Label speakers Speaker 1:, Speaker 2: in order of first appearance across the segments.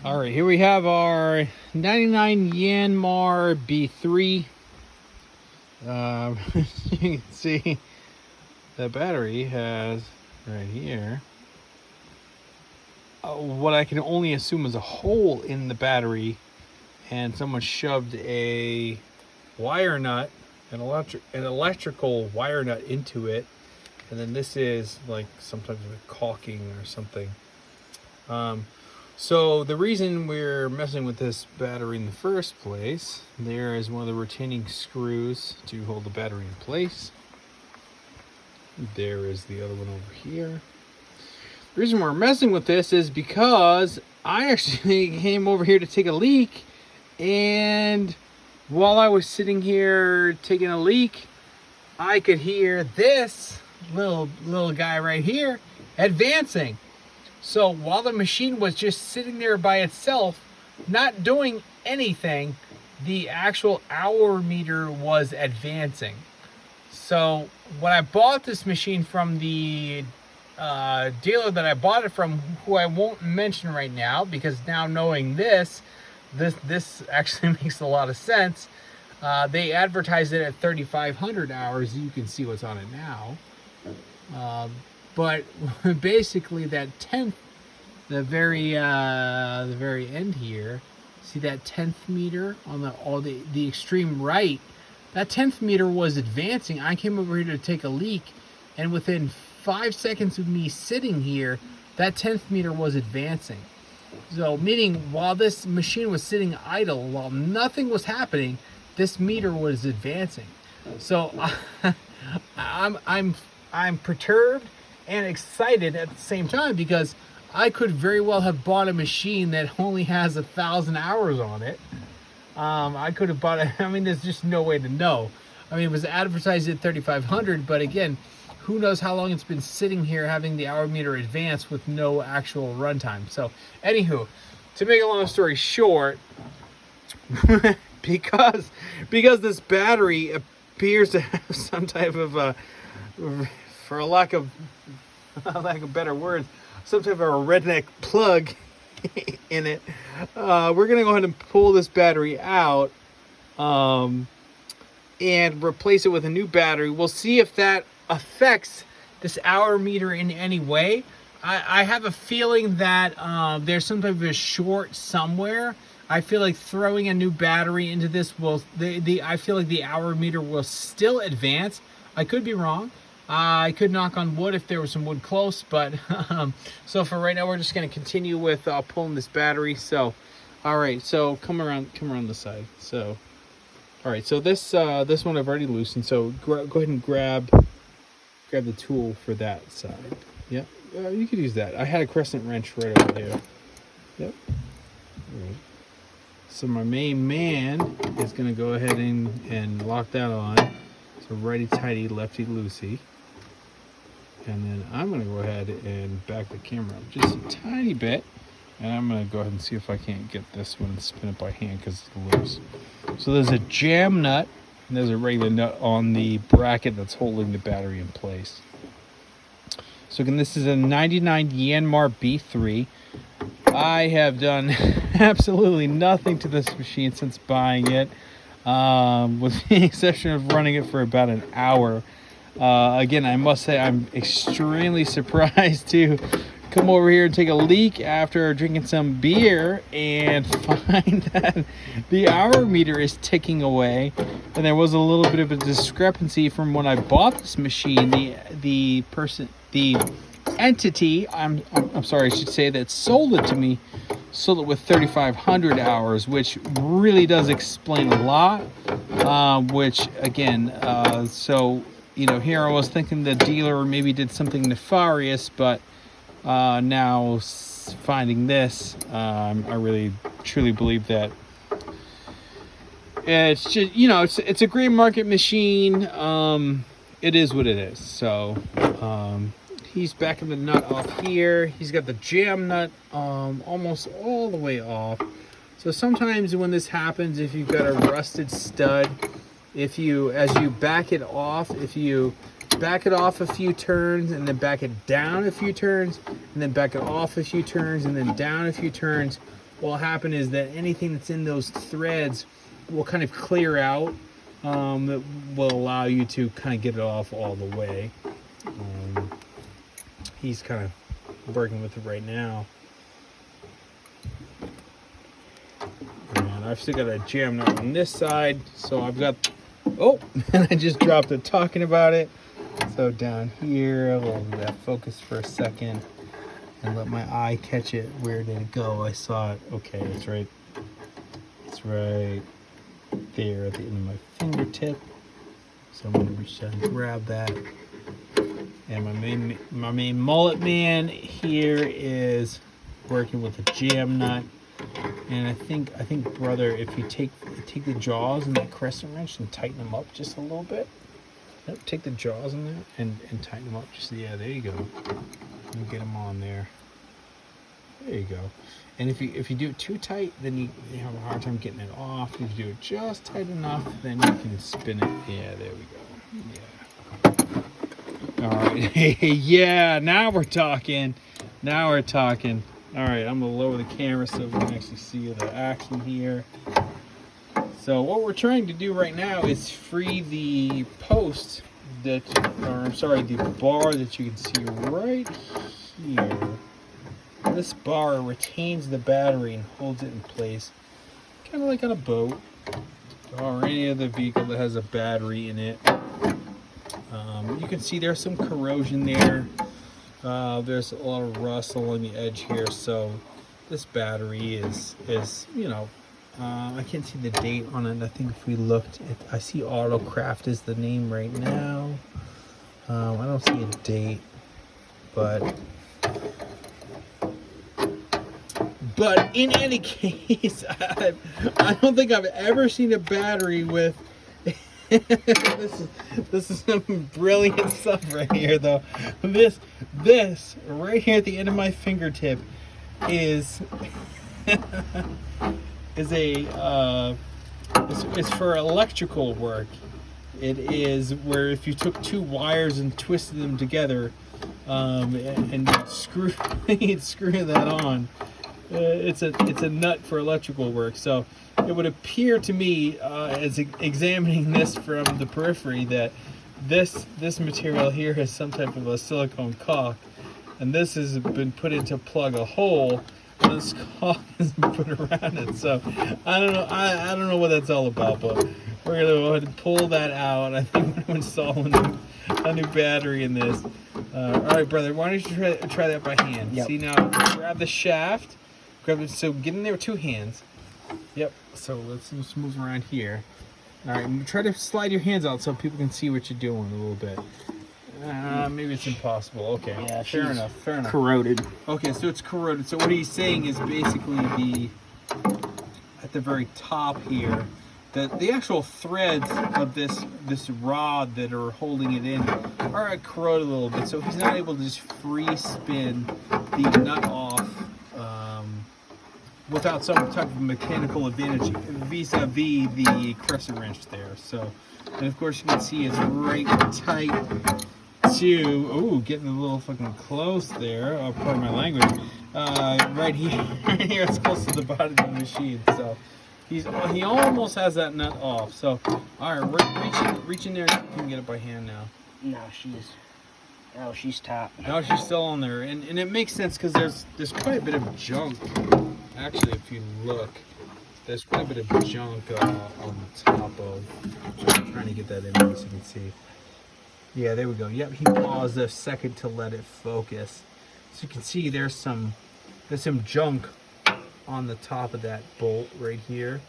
Speaker 1: All right, here we have our 99 Yanmar B3. You can see the battery has right here what I can only assume is a hole in the battery, and someone shoved a wire nut, an electrical wire nut into it, and then this is like some type of caulking or something. So the reason we're messing with this battery in the first place, there is one of the retaining screws to hold the battery in place. There is the other one over here. The reason we're messing with this is because I actually came over here to take a leak, and while I was sitting here taking a leak, I could hear this little guy right here advancing. So while the machine was just sitting there by itself, not doing anything, the actual hour meter was advancing. So when I bought this machine from the dealer that I bought it from, who I won't mention right now, because now knowing this actually makes a lot of sense. They advertised it at 3,500 hours. You can see what's on it now. But basically that 10th, the very end here, see that 10th meter on the extreme right, that 10th meter was advancing. I came over here to take a leak, and within 5 seconds of me sitting here, that 10th meter was advancing. So meaning while this machine was sitting idle, while nothing was happening, this meter was advancing. So I'm perturbed and excited at the same time, because I could very well have bought a machine that only has 1,000 hours on it. I could have bought it. I mean, there's just no way to know. I mean, it was advertised at 3,500, but again, who knows how long it's been sitting here having the hour meter advance with no actual runtime. So, anywho, to make a long story short, because this battery appears to have some type of for a lack of better words, some type of a redneck plug in it, we're gonna go ahead and pull this battery out and replace it with a new battery. We'll see if that affects this hour meter in any way. I have a feeling that there's some type of a short somewhere. I feel like throwing a new battery into this I feel like the hour meter will still advance. I could be wrong. I could knock on wood if there was some wood close, but so for right now, we're just going to continue with pulling this battery. So, all right, so come around the side. So, all right, so this one I've already loosened. So go ahead and grab the tool for that side. Yep, you could use that. I had a crescent wrench right over here. Yep. All right. So my main man is going to go ahead and lock that on. So righty tighty, lefty loosey. And then I'm going to go ahead and back the camera up just a tiny bit. And I'm going to go ahead and see if I can't get this one and spin it by hand because it's loose. So there's a jam nut and there's a regular nut on the bracket that's holding the battery in place. So again, this is a 99 Yanmar B3. I have done absolutely nothing to this machine since buying it, with the exception of running it for about an hour. Again, I must say I'm extremely surprised to come over here and take a leak after drinking some beer and find that the hour meter is ticking away. And there was a little bit of a discrepancy from when I bought this machine. The entity, I'm sorry, I should say, that sold it to me, sold it with 3,500 hours, which really does explain a lot. Which again, so you know, here I was thinking the dealer maybe did something nefarious, but now finding this, I really truly believe that it's just, you know, it's a gray market machine. It is what it is. So he's backing the nut off here. He's got the jam nut almost all the way off. So sometimes when this happens, if you've got a rusted stud, as you back it off, if you back it off a few turns and then back it down a few turns and then back it off a few turns and then down a few turns, what'll happen is that anything that's in those threads will kind of clear out. That will allow you to kind of get it off all the way. He's kind of working with it right now. And I've still got a jam nut on this side, so I've got, oh, and I just dropped it talking about it. So down here, we'll let that focus for a second and let my eye catch it. Where did it go? I saw it. Okay, it's right there at the end of my fingertip. So I'm gonna reach down and grab that. And my main mullet man here is working with a jam nut. And I think brother, if you take the jaws and that crescent wrench and tighten them up just a little bit. Yep, take the jaws in there and tighten them up. Just, yeah, there you go. And get them on there. There you go. And if you do it too tight, then you have a hard time getting it off. If you do it just tight enough, then you can spin it. Yeah, there we go. Yeah. All right. Yeah, now we're talking. Now we're talking. All right, I'm gonna lower the camera so we can actually see the action here. So what we're trying to do right now is free the post the bar that you can see right here. This bar retains the battery and holds it in place, kind of like on a boat or any other vehicle that has a battery in it. You can see there's some corrosion there. There's a lot of rust along the edge here, so this battery is I can't see the date on it. I think if we looked I see Autocraft is the name right now. I don't see a date, but in any case, I don't think I've ever seen a battery with this is some brilliant stuff right here, though. This right here at the end of my fingertip is is for electrical work. It is where if you took two wires and twisted them together, and you'd screw that on. It's a nut for electrical work. So it would appear to me, as examining this from the periphery, that this material here has some type of a silicone caulk, and this has been put in to plug a hole, and this caulk has been put around it. So I don't know. I don't know what that's all about, but we're gonna go ahead and pull that out. I think we're gonna install a new battery in this. All right, brother. Why don't you try that by hand? Yep. See, now grab the shaft. Grab it. So get in there with two hands. Yep. So let's move around here. All right. And try to slide your hands out so people can see what you're doing a little bit. Maybe it's impossible. Okay. Yeah. Fair enough.
Speaker 2: Corroded.
Speaker 1: Okay. So it's corroded. So what he's saying is basically at the very top here, that the actual threads of this rod that are holding it in are corroded a little bit. So he's not able to just free spin the nut off without some type of mechanical advantage vis-a-vis the crescent wrench there. So, and of course you can see it's right tight to, getting a little fucking close there, pardon my language, right here, it's close to the bottom of the machine. So he almost has that nut off. So, all right, reach in there, you can get it by hand now.
Speaker 2: No, she's top.
Speaker 1: No, she's still on there, and it makes sense because there's quite a bit of junk. Actually, if you look, there's quite a bit of junk on the top of. I'm trying to get that in there so you can see. Yeah, there we go. Yep, he paused a second to let it focus, so you can see there's some junk on the top of that bolt right here.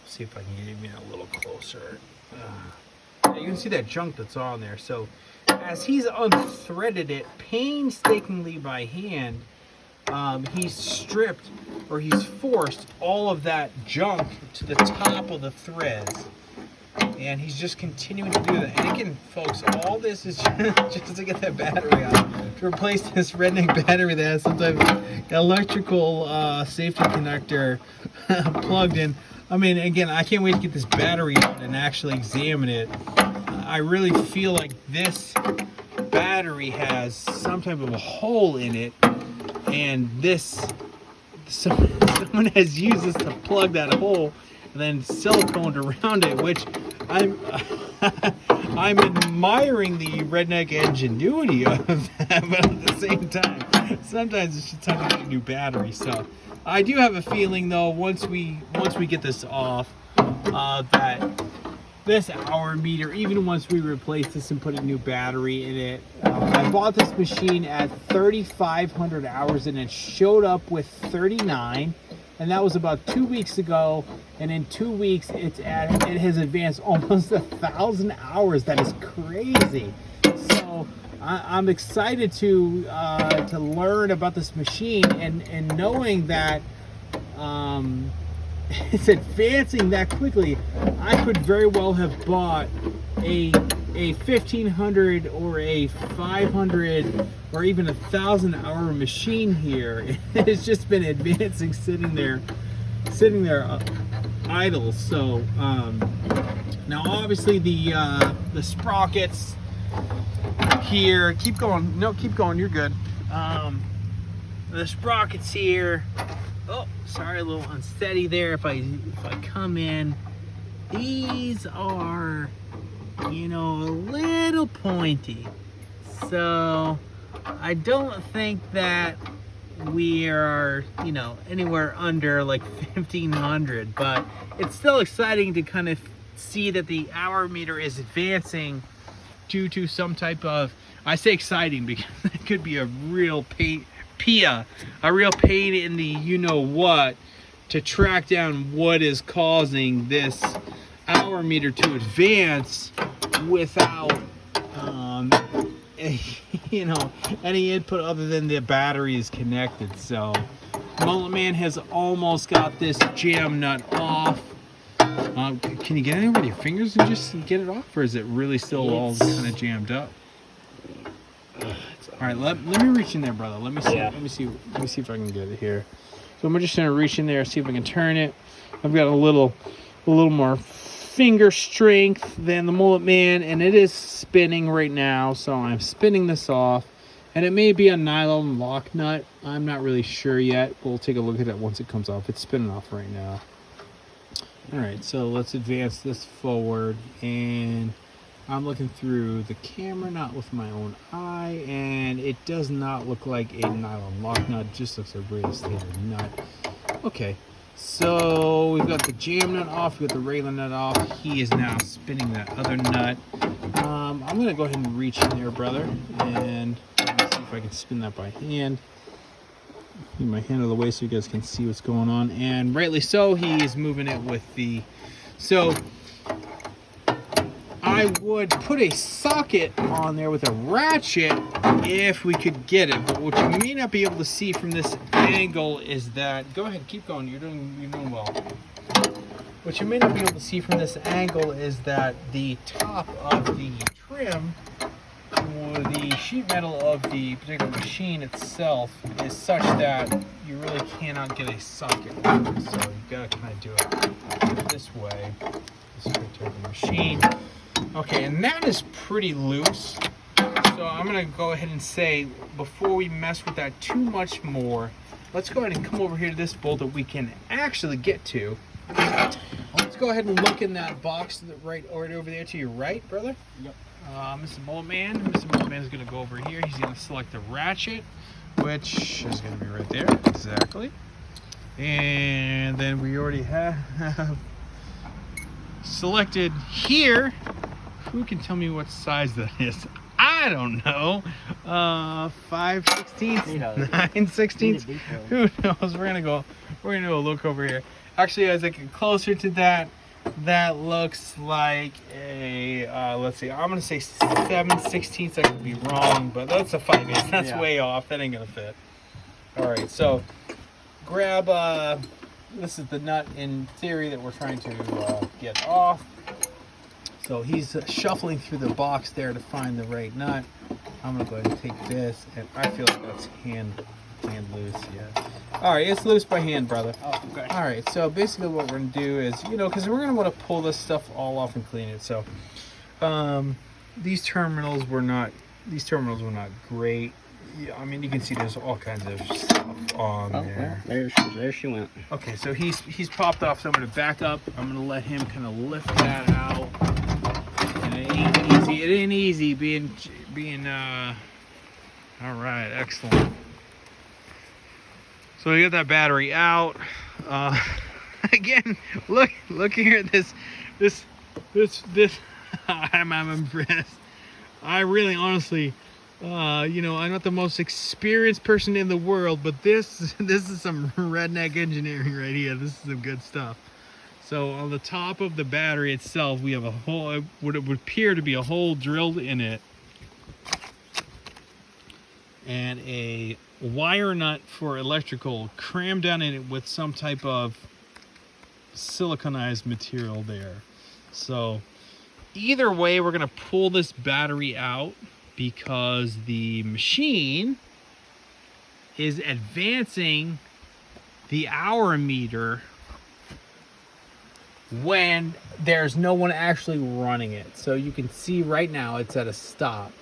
Speaker 1: See if I can get even a little closer. Yeah, you can see that junk that's on there. So as he's unthreaded it painstakingly by hand, he's stripped, or he's forced all of that junk to the top of the threads, and he's just continuing to do that. And again, folks, all this is just to get that battery out, to replace this redneck battery that has some type of electrical safety connector plugged in. I mean, again, I can't wait to get this battery out and actually examine it. I really feel like this battery has some type of a hole in it, and this someone has used this to plug that hole and then siliconed around it, which I'm I'm admiring the redneck ingenuity of that, but at the same time, sometimes it's just time to get a new battery. So I do have a feeling though, once we get this off, that this hour meter, even once we replace this and put a new battery in it, I bought this machine at 3,500 hours and it showed up with 39, and that was about 2 weeks ago. And in 2 weeks, it has advanced almost 1,000 hours. That is crazy. So I'm excited to learn about this machine, and knowing that it's advancing that quickly. I could very well have bought a 1,500 or a 500 or even 1,000-hour machine here. It's just been advancing, sitting there idle. So now obviously the sprockets here, keep going, you're good. The sprockets here, oh sorry, a little unsteady there. If I come in, these are, a little pointy, so I don't think that we are, anywhere under like 1,500, but it's still exciting to kind of see that the hour meter is advancing due to some type of, I say exciting because it could be a real pain in the what to track down what is causing this hour meter to advance without any input other than the battery is connected. So Mullet Man has almost got this jam nut off. Can you get it with your fingers and just get it off, or is it really still all kind of jammed up? All right, let me reach in there, brother. Let me see. Yeah. Let me see if I can get it here. So I'm just gonna reach in there, see if I can turn it. I've got a little more finger strength than the Mullet Man, and it is spinning right now. So I'm spinning this off, and it may be a nylon lock nut. I'm not really sure yet. We'll take a look at it once it comes off. It's spinning off right now. All right, so let's advance this forward, and I'm looking through the camera, not with my own eye, and it does not look like a nylon lock nut. It just looks like a really standard nut. Okay, so we've got the jam nut off, we've got the railer nut off. He is now spinning that other nut. I'm gonna go ahead and reach in there, brother, and let me see if I can spin that by hand. Move my hand out of the way so you guys can see what's going on, and rightly so, he's moving it with the, so I would put a socket on there with a ratchet if we could get it, but what you may not be able to see from this angle is that, go ahead, keep going, you're doing well. What you may not be able to see from this angle is that the top of the trim, or the sheet metal of the particular machine itself, is such that you really cannot get a socket. So you've got to kind of do it this way. This particular machine. Okay, and that is pretty loose. So I'm going to go ahead and say, before we mess with that too much more, let's go ahead and come over here to this bolt that we can actually get to. Let's go ahead and look in that box right over there to your right, brother.
Speaker 2: Yep.
Speaker 1: Mr. Mullet Man is going to go over here. He's going to select the ratchet, which is going to be right there. Exactly. And then we already have selected here. Who can tell me what size that is? I don't know. 5/16, 9/16. Who knows? We're gonna go look over here. Actually, as I get closer to that, that looks like a let's see, I'm gonna say 7/16. I could be wrong, but that's a 5/8. That's way off. That ain't gonna fit. All right, so grab this is the nut in theory that we're trying to get off. So he's shuffling through the box there to find the right nut. I'm gonna go ahead and take this, and I feel like that's hand loose. Yeah. All right, it's loose by hand, brother.
Speaker 2: Oh, okay.
Speaker 1: All right, so basically what we're gonna do is, because we're gonna want to pull this stuff all off and clean it. So these terminals were not great. Yeah, I mean, you can see there's all kinds of stuff on
Speaker 2: Oh,
Speaker 1: there.
Speaker 2: well, there she went.
Speaker 1: Okay, so he's popped off, so I'm gonna back up. I'm gonna let him kind of lift that out. And it ain't easy. It ain't easy being. All right, excellent. So we got that battery out. Again, look here at this. I'm impressed. I really, honestly, you know, I'm not the most experienced person in the world, but this is some redneck engineering right here. This is some good stuff. So on the top of the battery itself, we have a hole, what it would appear to be a hole drilled in it, and a wire nut for electrical crammed down in it with some type of siliconized material there. So either way, we're gonna pull this battery out because the machine is advancing the hour meter when there's no one actually running it. So you can see right now it's at a stop.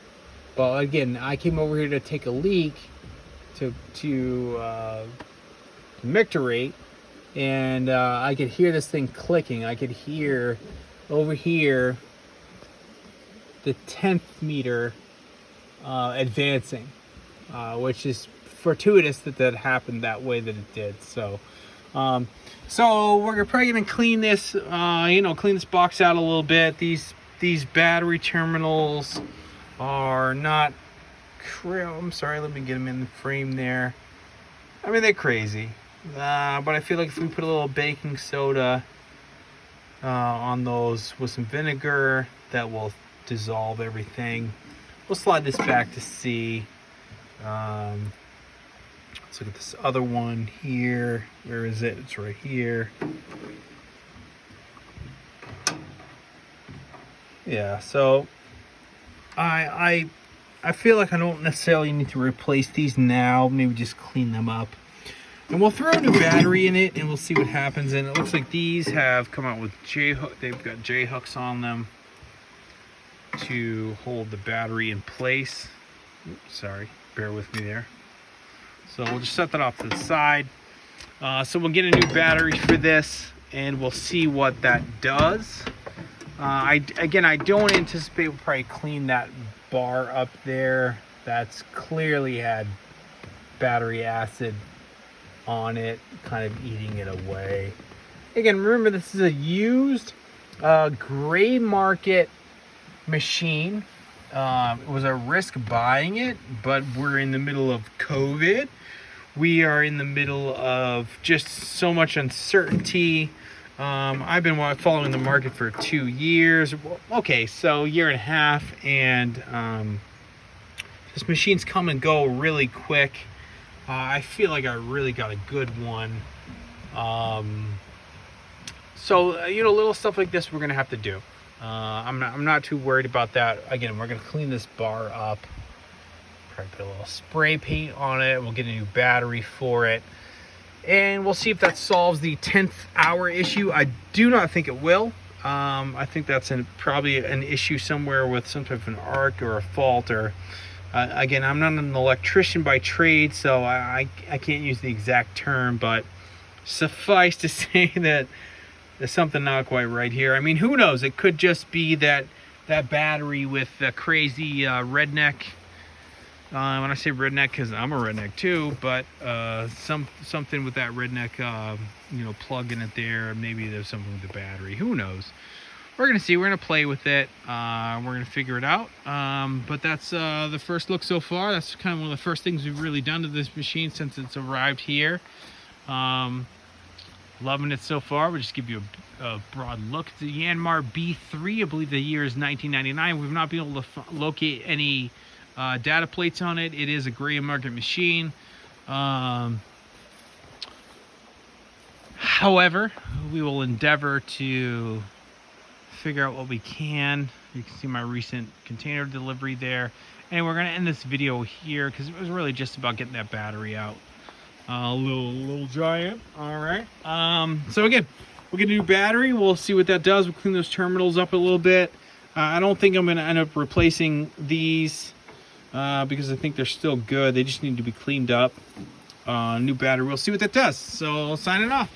Speaker 1: But again, I came over here to take a leak to micturate, and I could hear this thing clicking. I could hear over here the 10th meter advancing, which is fortuitous that happened that way that it did. So we're probably gonna clean this, clean this box out a little bit. These battery terminals are not. I'm sorry. Let me get them in the frame there. I mean, they're crazy, but I feel like if we put a little baking soda on those with some vinegar, that will dissolve everything. We'll slide this back to C. Let's look at this other one here. Where is it? It's right here. Yeah, so I feel like I don't necessarily need to replace these now. Maybe just clean them up. And we'll throw a new battery in it and we'll see what happens. And it looks like these have come out with J-hook. They've got J-hooks on them to hold the battery in place. Oops, sorry, bear with me there. So we'll just set that off to the side. So we'll get a new battery for this and we'll see what that does. I don't anticipate we'll probably clean that bar up there. That's clearly had battery acid on it, kind of eating it away. Again, remember this is a used gray market machine. It was a risk buying it, but we're in the middle of COVID. We are in the middle of just so much uncertainty. I've been following the market for 2 years. Okay, so a year and a half, and this machine's come and go really quick. I feel like I really got a good one. So little stuff like this we're gonna have to do. I'm not too worried about that. Again, we're gonna clean this bar up. Probably put a little spray paint on it. We'll get a new battery for it. And we'll see if that solves the 10th hour issue. I do not think it will. I think that's probably an issue somewhere with some type of an arc or a fault. Or again, I'm not an electrician by trade, so I can't use the exact term. But suffice to say that there's something not quite right here. I mean, who knows? It could just be that battery with the crazy redneck. When I say redneck, because I'm a redneck too, but something with that redneck, plug in it there. Maybe there's something with the battery. Who knows? We're gonna see. We're gonna play with it. We're gonna figure it out. But that's the first look so far. That's kind of one of the first things we've really done to this machine since it's arrived here. Loving it so far. We'll just give you a broad look. It's a Yanmar B3. I believe the year is 1999. We've not been able to locate any data plates on it. It is a gray market machine. However, we will endeavor to figure out what we can. You can see my recent container delivery there. And we're going to end this video here because it was really just about getting that battery out. Little giant. All right. So again, we'll get a new battery. We'll see what that does. We'll clean those terminals up a little bit. I don't think I'm going to end up replacing these because I think they're still good. They just need to be cleaned up. New battery. We'll see what that does. So signing off.